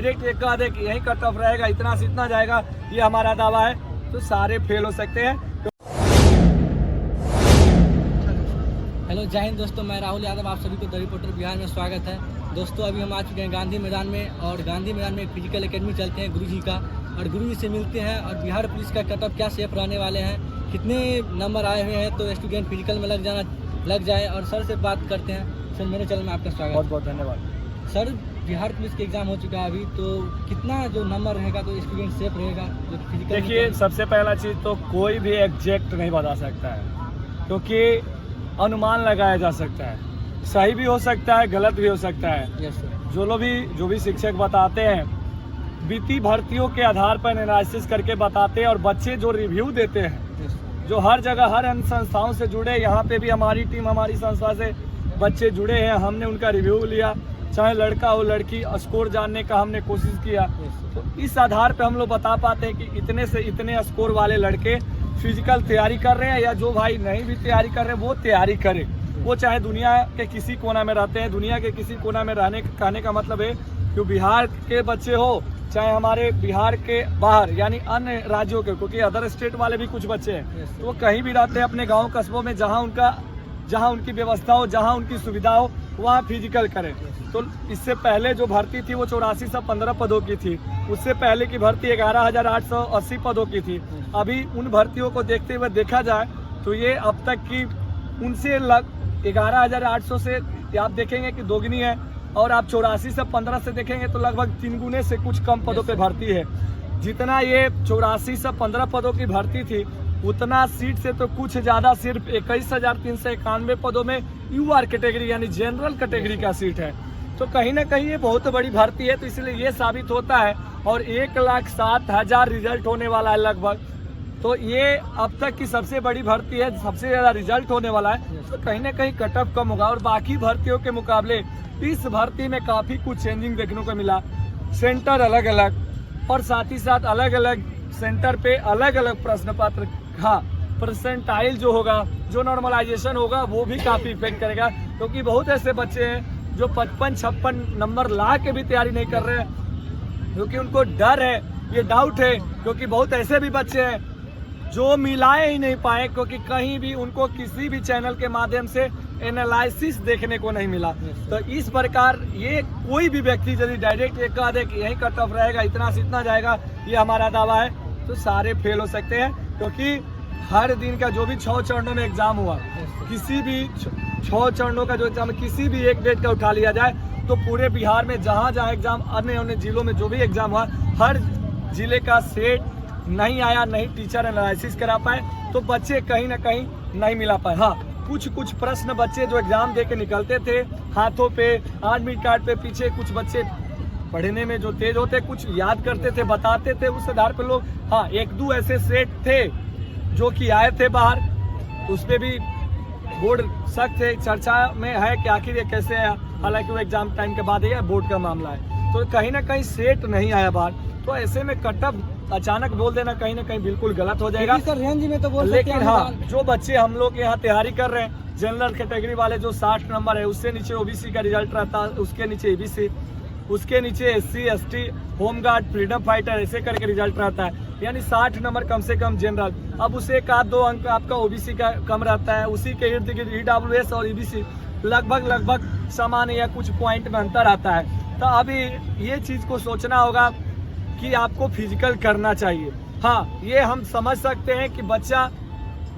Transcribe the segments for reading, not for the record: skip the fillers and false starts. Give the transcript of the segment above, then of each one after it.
Direct एक कह दे कि यही कट ऑफ रहेगा, इतना से इतना जाएगा, ये हमारा दावा है, तो सारे फेल हो सकते हैं। हेलो जय हिंद दोस्तों, मैं राहुल यादव, आप सभी को द रिपोर्टर बिहार में स्वागत है। दोस्तों अभी हम आ चुके हैं गांधी मैदान में, और गांधी मैदान में एक फिजिकल एकेडमी चलते हैं गुरुजी का, और गुरुजी से मिलते हैं और बिहार पुलिस का कट ऑफ क्या शेप रहने वाले हैं, कितने नंबर आए हुए हैं, तो स्टूडेंट फिजिकल में लग जाए। और सर से बात करते हैं। सर मेरे चैनल में आपका स्वागत। बहुत बहुत धन्यवाद। सर बिहार पुलिस के एग्जाम हो चुका है अभी, तो कितना जो नंबर रहेगा तो स्टूडेंट सेफ रहेगा जो फिजिकल? देखिए, सबसे पहला चीज़ तो कोई भी एग्जैक्ट नहीं बता सकता है, क्योंकि अनुमान लगाया जा सकता है, सही भी हो सकता है, गलत भी हो सकता है। Yes sir. जो भी शिक्षक बताते हैं, बीती भर्तियों के आधार पर एनालिसिस करके बताते हैं, और बच्चे जो रिव्यू देते हैं, जो हर जगह हर अन्य संस्थाओं से जुड़े, यहाँ पे भी हमारी टीम हमारी संस्था से बच्चे जुड़े हैं, हमने उनका रिव्यू लिया, चाहे लड़का हो लड़की, स्कोर जानने का हमने कोशिश किया। तो इस आधार पे हम लोग बता पाते हैं कि इतने से इतने स्कोर वाले लड़के फिजिकल तैयारी कर रहे हैं, या जो भाई नहीं भी तैयारी कर रहे हैं वो तैयारी करें। वो चाहे दुनिया के किसी कोना में रहते हैं, दुनिया के किसी कोना में कहने का मतलब है कि बिहार के बच्चे हो, चाहे हमारे बिहार के बाहर यानी अन्य राज्यों के, क्योंकि अदर स्टेट वाले भी कुछ बच्चे हैं, तो वो कहीं भी रहते हैं अपने गाँव कस्बों में, जहाँ उनकी व्यवस्था हो, जहाँ उनकी सुविधा हो, वहाँ फिजिकल करें। तो इससे पहले जो भर्ती थी वो 8415 पदों की थी, उससे पहले की भर्ती 11880 पदों की थी। अभी उन भर्तियों को देखते हुए देखा जाए तो ये अब तक की उनसे 11800 से आप देखेंगे कि दोगुनी है, और आप 8415 से देखेंगे तो लगभग 3 गुने से कुछ कम पदों पे भर्ती है। जितना ये 8415 पदों की भर्ती थी, उतना सीट से तो कुछ ज़्यादा, सिर्फ 21391 पदों में यूआर कैटेगरी यानी जनरल कैटेगरी का सीट है। तो कहीं ना कहीं ये बहुत बड़ी भर्ती है, तो इसलिए ये साबित होता है, और 1,07,000 रिजल्ट होने वाला है लगभग, तो ये अब तक की सबसे बड़ी भर्ती है, सबसे ज़्यादा रिजल्ट होने वाला है। तो कहीं ना कहीं कट ऑफ कम होगा, और बाकी भर्तियों के मुकाबले इस भर्ती में काफ़ी कुछ चेंजिंग देखने को मिला। सेंटर अलग अलग, और साथ ही साथ अलग अलग सेंटर पे अलग अलग प्रश्न पत्र, हाँ परसेंटाइल जो होगा, जो नॉर्मलाइजेशन होगा, वो भी काफ़ी इफेक्ट करेगा, क्योंकि बहुत ऐसे बच्चे हैं जो 55-56 नंबर ला के भी तैयारी नहीं कर रहे हैं, क्योंकि उनको डर है, ये डाउट है, क्योंकि बहुत ऐसे भी बच्चे हैं जो मिलाए ही नहीं पाए, क्योंकि कहीं भी उनको किसी भी चैनल के माध्यम से एनालिसिस देखने को नहीं मिला। तो इस प्रकार ये कोई भी व्यक्ति यदि डायरेक्ट ये कह दे कि यही कट ऑफ रहेगा, इतना से इतना जाएगा, ये हमारा दावा है, तो सारे फेल हो सकते हैं। क्योंकि हर दिन का जो भी 6 चरणों में एग्जाम हुआ, किसी भी 6 चरणों का जो एग्जाम किसी भी एक डेट का उठा लिया जाए, तो पूरे बिहार में जहाँ जहाँ एग्जाम, अन्य जिलों में जो भी एग्जाम हुआ, हर जिले का सेट नहीं आया, नहीं टीचर एनालिसिस करा पाए, तो बच्चे कहीं ना कहीं नहीं मिला पाए। हाँ, कुछ प्रश्न बच्चे जो एग्जाम दे के निकलते थे, हाथों पे, एडमिट कार्ड पे पीछे कुछ बच्चे पढ़ने में जो तेज होते, कुछ याद करते थे, बताते थे, उस आधार पर लोग, हाँ 1-2 ऐसे सेट थे जो कि आए थे बाहर, उस पर भी बोर्ड सख्त है, चर्चा में है कि आखिर ये कैसे आया, हालांकि वो एग्जाम टाइम के बाद ही बोर्ड का मामला है। तो कहीं ना कहीं सेट नहीं आया बाहर, तो ऐसे में कट ऑफ अचानक बोल देना कहीं ना कहीं बिल्कुल गलत हो जाएगा। सर रेंज में तो बोल, लेकिन हाँ, जो बच्चे हम लोग यहाँ तैयारी कर रहे हैं, जनरल कैटेगरी वाले जो 60 नंबर है, उससे नीचे ओबीसी का रिजल्ट रहता है, उसके नीचे ईबीसी, उसके नीचे SC ST, home guard, freedom fighter, ऐसे करके रिजल्ट रहता है, यानी 60 नंबर कम से कम जनरल। अब उसे 1-2 अंक आपका ओबीसी का कम रहता है, उसी के इर्द गिर्द EWS और EBC लगभग समान या कुछ पॉइंट में अंतर आता है। तो अभी ये चीज़ को सोचना होगा कि आपको फिजिकल करना चाहिए। हाँ, ये हम समझ सकते हैं कि बच्चा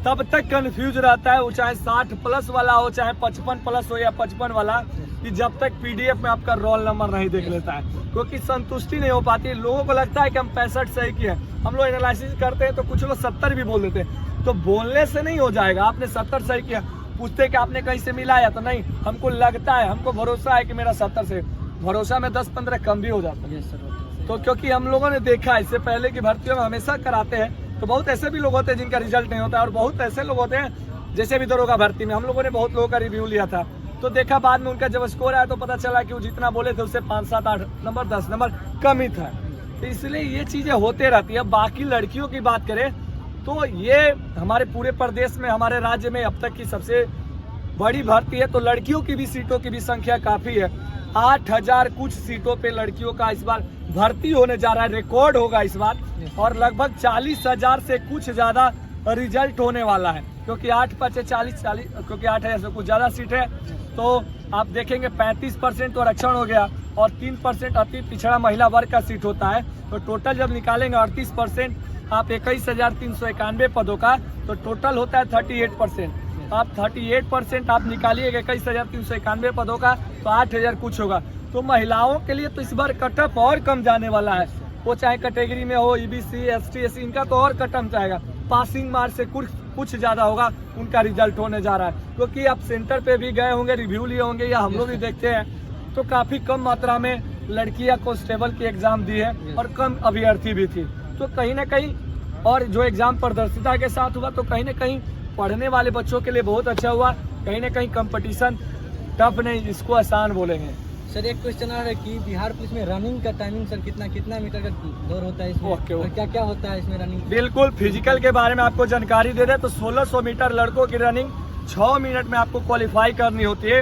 तब तक कंफ्यूज रहता है, वो चाहे 60 प्लस वाला हो, चाहे 55 प्लस हो या 55 वाला, कि जब तक PDF में आपका रोल नंबर नहीं देख लेता है, क्योंकि संतुष्टि नहीं हो पाती। लोगों को लगता है कि हम 65 सही किए, हम लोग एनालिसिस करते हैं तो कुछ लोग 70 भी बोल देते हैं, तो बोलने से नहीं हो जाएगा। आपने 70 सही किया, पूछते कि आपने कहीं से मिलाया, तो नहीं, हमको लगता है, हमको भरोसा है कि मेरा 70 से, भरोसा में 10-15 कम भी हो जाता है। तो क्योंकि हम लोगों ने देखा, इससे पहले की भर्तियों में हमेशा कराते हैं, तो बहुत ऐसे भी लोग होते हैं जिनका रिजल्ट नहीं होता, और बहुत ऐसे लोग होते हैं, जैसे भी दरोगा भर्ती में हम लोगों ने बहुत लोगों का रिव्यू लिया था, तो देखा बाद में उनका जब स्कोर आया तो पता चला कि वो जितना बोले थे उससे 5, 7, 8 नंबर 10 नंबर कम ही था। तो इसलिए ये चीज़ें होते रहती है। बाकी लड़कियों की बात करें तो ये हमारे पूरे प्रदेश में, हमारे राज्य में अब तक की सबसे बड़ी भर्ती है, तो लड़कियों की भी सीटों की भी संख्या काफ़ी है। 8000 कुछ सीटों पे लड़कियों का इस बार भर्ती होने जा रहा है, रिकॉर्ड होगा इस बार, और लगभग 40,000 से कुछ ज्यादा रिजल्ट होने वाला है, क्योंकि 8×5=40, क्योंकि 8,000 से कुछ ज्यादा सीट है। तो आप देखेंगे 35% तो आरक्षण हो गया और 3% अति पिछड़ा महिला वर्ग का सीट होता है। तो टोटल जब निकालेंगे 38%, आप 21,391 पदों का, तो टोटल होता है 38%। आप 38% आप निकालिएगा 21,391 पदों का, तो 8,000 कुछ होगा। तो महिलाओं के लिए तो इस बार कटअप और कम जाने वाला है, वो चाहे कैटेगरी में हो, EBC, ST, SC, इनका तो और कटअप जाएगा। पासिंग मार्क्स से कुछ ज़्यादा होगा उनका रिजल्ट होने जा रहा है, क्योंकि आप सेंटर पे भी गए होंगे, रिव्यू लिए होंगे, या हम लोग भी देखते हैं, तो काफ़ी कम मात्रा में लड़कियां कांस्टेबल की एग्ज़ाम दी है और कम अभ्यर्थी भी थी। तो कहीं ना कहीं, और जो एग्ज़ाम पारदर्शिता के साथ हुआ, तो कहीं ना कहीं पढ़ने वाले बच्चों के लिए बहुत अच्छा हुआ। कहीं ना कहीं कंपटीशन टफ नहीं, इसको आसान बोलेंगे। सर एक क्वेश्चन आ रहा है कि बिहार पुलिस में रनिंग का टाइमिंग सर कितना मीटर का दौड़ होता है इसमें? ओके। और क्या होता है इसमें रनिंग? बिल्कुल, फिजिकल के बारे में आपको जानकारी दे दे तो 1600 मीटर लड़कों की रनिंग 6 मिनट में आपको क्वालिफाई करनी होती है।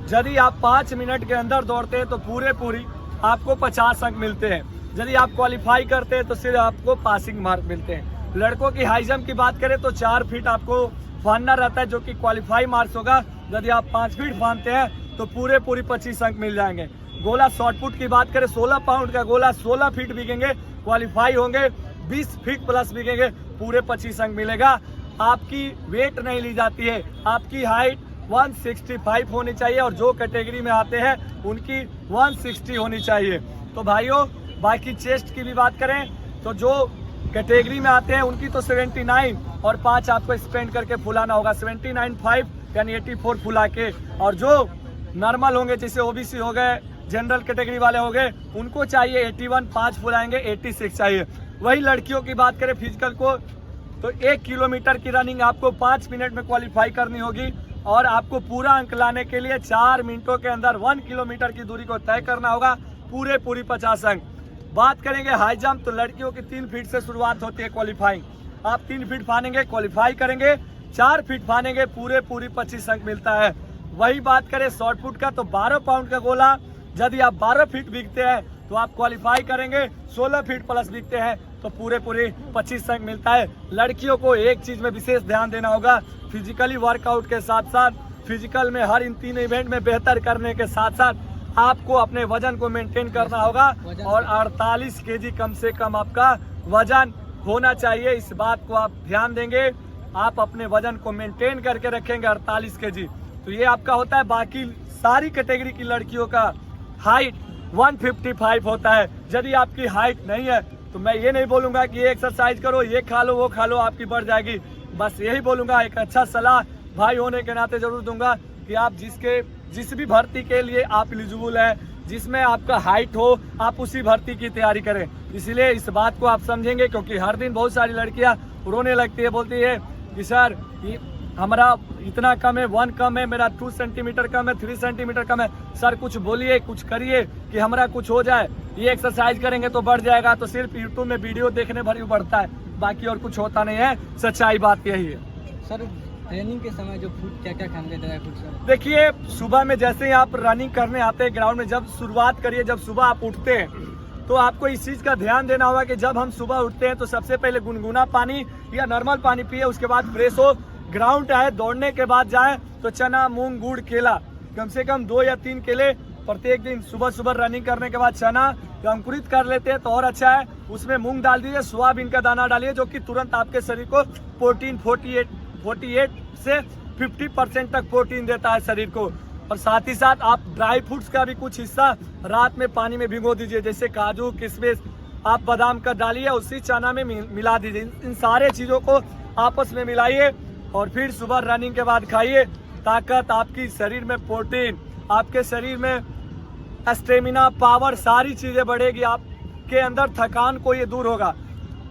यदि आप 5 मिनट के अंदर दौड़ते हैं तो पूरी आपको 50 अंक मिलते हैं। यदि आप क्वालिफाई करते हैं तो सिर्फ आपको पासिंग मार्क मिलते हैं। लड़कों की हाई जंप की बात करें तो 4 फीट आपको फानना रहता है, जो कि क्वालिफाई मार्क्स होगा। यदि आप 5 फीट फानते हैं तो पूरे 25 अंक मिल जाएंगे। गोला शॉर्ट पुट की बात करें, 16 पाउंड का गोला 16 फीट बिकेंगे, क्वालिफाई होंगे। 20 फीट प्लस बिकेंगे, पूरे 25 अंक मिलेगा। आपकी वेट नहीं ली जाती है, आपकी हाइट 165 होनी चाहिए, और जो कैटेगरी में आते हैं उनकी 160 होनी चाहिए। तो भाइयों, बाकी चेस्ट की भी बात करें तो जो कैटेगरी में आते हैं उनकी तो 79 और 5 आपको स्पेंड करके फुलाना होगा, 79.5 यानी 84 फुला के। और जो नॉर्मल होंगे, जैसे OBC हो गए, जनरल कैटेगरी वाले हो गए, उनको चाहिए 81, 5 फुलाएंगे 86 चाहिए। वही लड़कियों की बात करें फिजिकल को, तो 1 किलोमीटर की रनिंग आपको 5 मिनट में क्वालिफाई करनी होगी, और आपको पूरा अंक लाने के लिए 4 मिनटों के अंदर 1 किलोमीटर की दूरी को तय करना होगा, पूरी 50 अंक। बात करेंगे हाई जंप, तो लड़कियों की 3 फीट से शुरुआत होती है क्वालिफाइंग। आप 3 फीट फानेंगे, क्वालिफाई करेंगे, 4 फीट फानेंगे, पूरे 25 अंक मिलता है। वही बात करें शॉर्ट पुट का, तो 12 पाउंड का गोला यदि आप 12 फीट बिकते हैं तो आप क्वालिफाई करेंगे, 16 फीट प्लस बिकते हैं तो पूरे 25 अंक मिलता है। लड़कियों को एक चीज में विशेष ध्यान देना होगा, फिजिकली वर्कआउट के साथ साथ फिजिकल में हर इन 3 इवेंट में बेहतर करने के साथ साथ आपको अपने वजन को मेंटेन करना होगा, और 48 केजी कम से कम आपका वजन होना चाहिए। इस बात को आप ध्यान देंगे, आप अपने वजन को मेंटेन करके रखेंगे 48 केजी, तो ये आपका होता है। बाकी सारी कैटेगरी की लड़कियों का हाइट 155 होता है। यदि आपकी हाइट नहीं है तो मैं ये नहीं बोलूंगा कि ये एक्सरसाइज करो, ये खा लो, वो खा लो, आपकी बढ़ जाएगी। बस यही बोलूंगा, एक अच्छा सलाह भाई होने के नाते जरूर दूंगा कि आप जिस भी भर्ती के लिए आप एलिजिबल है, जिसमें आपका हाइट हो, आप उसी भर्ती की तैयारी करें। इसलिए इस बात को आप समझेंगे, क्योंकि हर दिन बहुत सारी लड़कियां रोने लगती है, बोलती है कि सर हमारा इतना कम है, 1 कम है, मेरा 2 सेंटीमीटर कम है, 3 सेंटीमीटर कम है, सर कुछ बोलिए, कुछ करिए कि हमारा कुछ हो जाए, ये एक्सरसाइज करेंगे तो बढ़ जाएगा। तो सिर्फ यूट्यूब में वीडियो देखने भर ही बढ़ता है, बाकी और कुछ होता नहीं है। सच्चाई बात यही है। सर ट्रेनिंग के समय जो फूड क्या खाने का ड्राई फ्रूट सर? देखिए, सुबह में जैसे ही आप रनिंग करने आते हैं ग्राउंड में, जब शुरुआत करिए, जब सुबह आप उठते हैं तो आपको इस चीज का ध्यान देना होगा कि जब हम सुबह उठते हैं तो सबसे पहले गुनगुना पानी या नॉर्मल पानी पिए, उसके बाद फ्रेश हो, ग्राउंड आए, दौड़ने के बाद जाए तो चना, मूंग, गुड़, केला, कम से कम 2 या 3 केले प्रत्येक दिन सुबह रनिंग करने के बाद चना अंकुरित कर लेते हैं तो और अच्छा है। उसमें मूंग डाल दीजिए, सोयाबीन का दाना डालिए, जो कि तुरंत आपके शरीर को प्रोटीन 48 से 50% तक प्रोटीन देता है शरीर को। और साथ ही साथ आप ड्राई फ्रूट्स का भी कुछ हिस्सा रात में पानी में भिगो दीजिए, जैसे काजू, किशमिश, आप बादाम का डालिए, उसी चना में मिला दीजिए। इन सारे चीजों को आपस में मिलाइए और फिर सुबह रनिंग के बाद खाइए। ताकत, आपकी शरीर में प्रोटीन, आपके शरीर में स्टेमिना, पावर, सारी चीजें बढ़ेगी। आपके अंदर थकान को ये दूर होगा,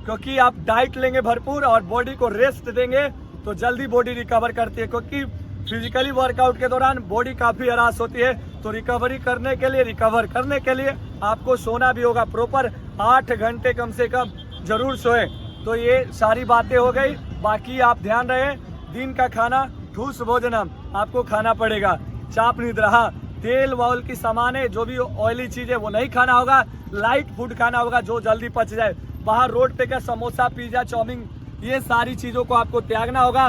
क्योंकि आप डाइट लेंगे भरपूर और बॉडी को रेस्ट देंगे तो जल्दी बॉडी रिकवर करती है। क्योंकि फिजिकली वर्कआउट के दौरान बॉडी काफी हरास होती है, तो रिकवर करने के लिए आपको सोना भी होगा। प्रॉपर 8 घंटे कम से कम जरूर सोए। तो ये सारी बातें हो गई। बाकी आप ध्यान रहे, दिन का खाना ठूस भोजनम आपको खाना पड़ेगा। चाप निद्रा, तेल वॉल की सामानें, जो भी ऑयली चीजें वो नहीं खाना होगा। लाइट फूड खाना होगा जो जल्दी पच जाए। बाहर रोड पे का समोसा, पिज्जा, चाउमीन, ये सारी चीजों को आपको त्यागना होगा।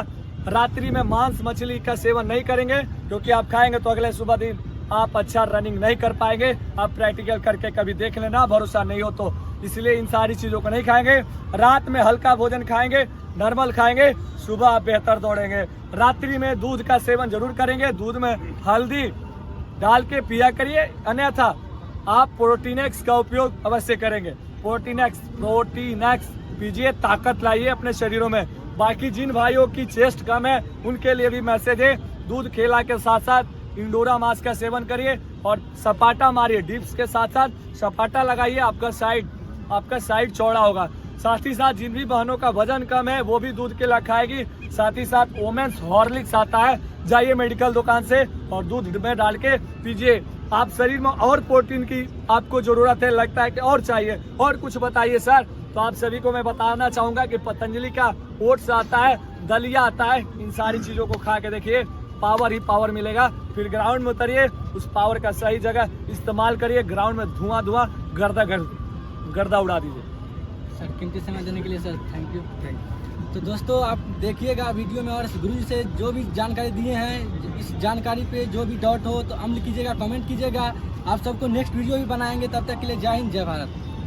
रात्रि में मांस मछली का सेवन नहीं करेंगे, क्योंकि आप खाएंगे तो अगले सुबह दिन आप अच्छा रनिंग नहीं कर पाएंगे। आप प्रैक्टिकल करके कभी देख लेना, भरोसा नहीं हो तो। इसलिए इन सारी चीजों को नहीं खाएंगे। रात में हल्का भोजन खाएंगे, नॉर्मल खाएंगे, सुबह आप बेहतर दौड़ेंगे। रात्रि में दूध का सेवन जरूर करेंगे, दूध में हल्दी डाल के पिया करिए, अन्यथा आप प्रोटीनेक्स का उपयोग अवश्य करेंगे। प्रोटीनेक्स पीजिए, ताकत लाइए अपने शरीरों में। बाकी जिन भाइयों की चेस्ट कम है उनके लिए भी मैसेज है, दूध केला के साथ साथ इंडोरा मास का सेवन करिए और सपाटा मारिए। डिप्स के साथ साथ सपाटा लगाइए, आपका साइड चौड़ा होगा। साथ ही साथ जिन भी बहनों का वजन कम है वो भी दूध केला खाएगी। साथ ही साथ वोमेन्स हॉर्लिक्स आता है, जाइए मेडिकल दुकान से और दूध में डाल के पीजिए। आप शरीर में और प्रोटीन की आपको जरूरत है, लगता है कि और चाहिए, और कुछ बताइए सर, तो आप सभी को मैं बताना चाहूंगा कि पतंजलि का ओट्स आता है, दलिया आता है। इन सारी चीजों को खा के देखिए, पावर ही पावर मिलेगा। फिर ग्राउंड में उतरिए, उस पावर का सही जगह इस्तेमाल करिए। ग्राउंड में धुआं गर्दा उड़ा दीजिए। सर कीमती समय देने के लिए सर थैंक यू। तो दोस्तों आप देखिएगा वीडियो में, और गुरु जी से जो भी जानकारी दिए हैं, इस जानकारी पे जो भी डाउट हो तो अमल कीजिएगा, कमेंट कीजिएगा। आप सबको नेक्स्ट वीडियो भी बनाएंगे। तब तक के लिए जय हिंद, जय भारत।